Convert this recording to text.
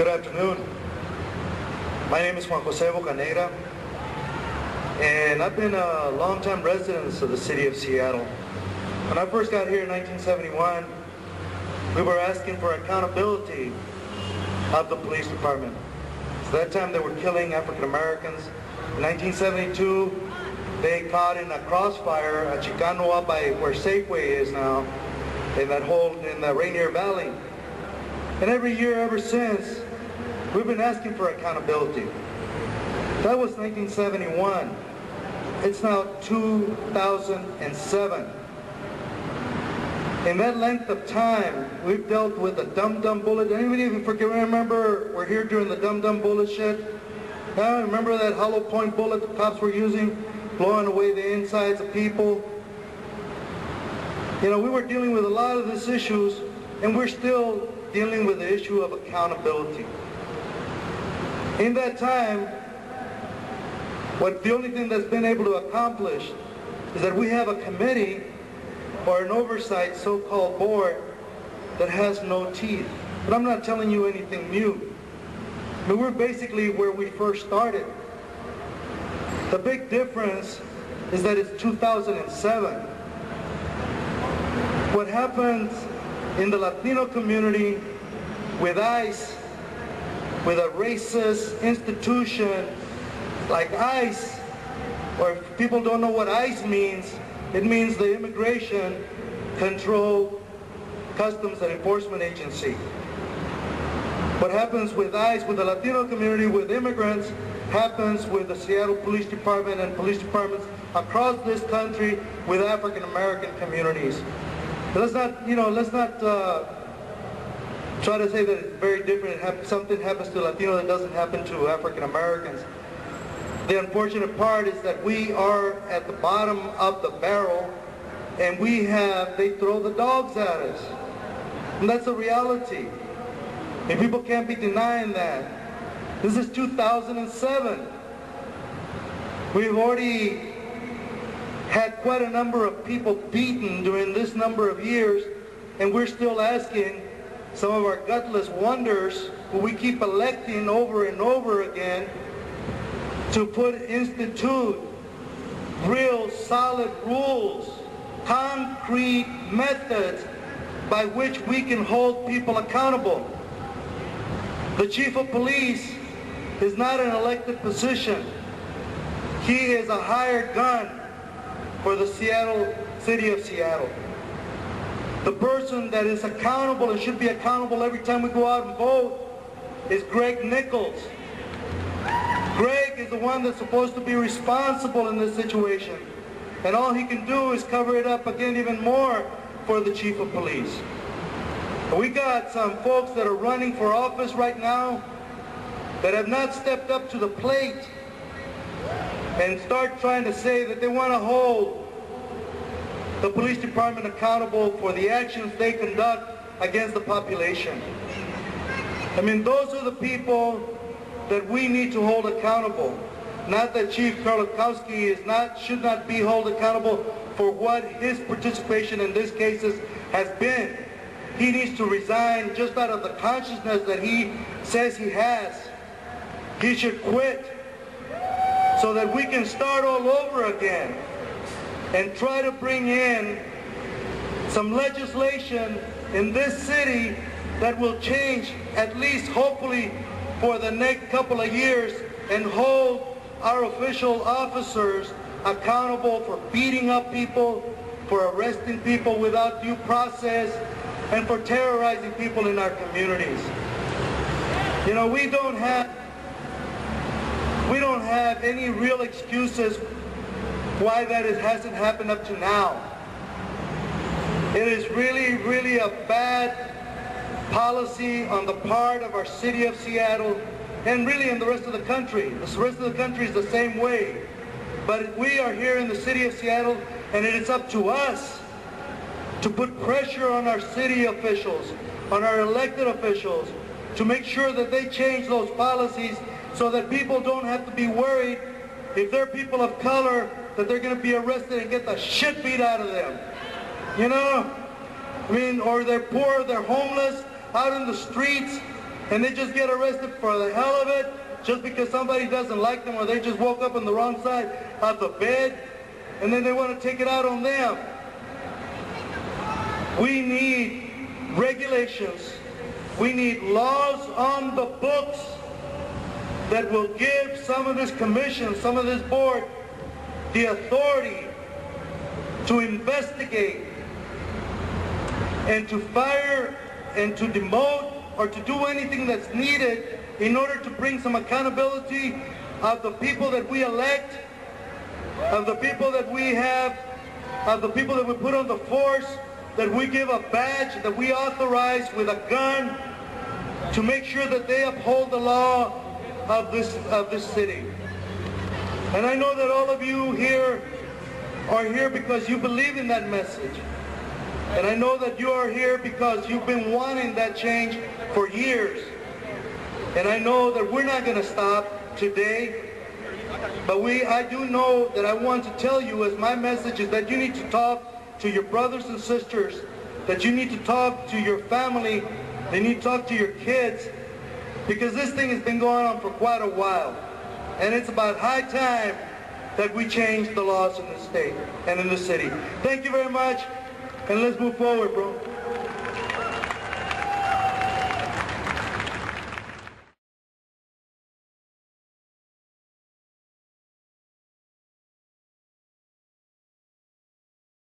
Good afternoon. My name is Juan Bocanegra, and I've been a long-time resident of the city of Seattle. When I first got here in 1971, we were asking for accountability of the police department. So that time they were killing African Americans. In 1972, they caught in a crossfire at Chicano up by where Safeway is now, in the Rainier Valley. And every year ever since, we've been asking for accountability. That was 1971. It's now 2007. In that length of time, we've dealt with the dum-dum bullet. Anybody even remember we're here during the dum-dum bullet shit? Yeah, remember that hollow point bullet the cops were using, blowing away the insides of people? You know, we were dealing with a lot of these issues, and we're still dealing with the issue of accountability. In that time, the only thing that's been able to accomplish is that we have a committee or an oversight so-called board that has no teeth. But I'm not telling you anything new. I mean, we're basically where we first started. The big difference is that it's 2007. What happens in the Latino community with ICE, with a racist institution like ICE, or if people don't know what ICE means, it means the Immigration Control, Customs and Enforcement Agency. What happens with ICE, with the Latino community, with immigrants, happens with the Seattle Police Department and police departments across this country with African American communities. Let's not try to say that it's very different. Something happens to Latino that doesn't happen to African Americans. The unfortunate part is that we are at the bottom of the barrel, and they throw the dogs at us. And that's a reality. And people can't be denying that. This is 2007. We've already had quite a number of people beaten during this number of years, and we're still asking some of our gutless wonders, who we keep electing over and over again, to institute real solid rules, concrete methods by which we can hold people accountable. The chief of police is not an elected position. He is a hired gun for the city of Seattle. The person that is accountable and should be accountable every time we go out and vote is Greg Nichols. Greg is the one that's supposed to be responsible in this situation. And all he can do is cover it up again even more for the chief of police. We got some folks that are running for office right now that have not stepped up to the plate and start trying to say that they want to hold the police department accountable for the actions they conduct against the population. I mean, those are the people that we need to hold accountable. Not that Chief Karlikowski should not be held accountable for what his participation in these cases has been. He needs to resign just out of the consciousness that he says he has. He should quit so that we can start all over again and try to bring in some legislation in this city that will change, at least hopefully for the next couple of years, and hold our official officers accountable for beating up people, for arresting people without due process, and for terrorizing people in our communities. You know, we don't have any real excuses why that hasn't happened up to now. It is really, really a bad policy on the part of our city of Seattle, and really in the rest of the country. The rest of the country is the same way. But we are here in the city of Seattle, and it is up to us to put pressure on our city officials, on our elected officials, to make sure that they change those policies so that people don't have to be worried if they're people of color that they're going to be arrested and get the shit beat out of them. You know? I mean, or they're poor, they're homeless, out in the streets, and they just get arrested for the hell of it, just because somebody doesn't like them or they just woke up on the wrong side of the bed, and then they want to take it out on them. We need regulations. We need laws on the books that will give some of this commission, some of this board, the authority to investigate and to fire and to demote or to do anything that's needed in order to bring some accountability of the people that we elect, of the people that we have, of the people that we put on the force, that we give a badge, that we authorize with a gun to make sure that they uphold the law of this city. And I know that all of you here are here because you believe in that message. And I know that you are here because you've been wanting that change for years. And I know that we're not going to stop today. But I do know that I want to tell you, as my message is, that you need to talk to your brothers and sisters, that you need to talk to your family, they need to talk to your kids, because this thing has been going on for quite a while. And it's about high time that we change the laws in the state and in the city. Thank you very much, and let's move forward, bro.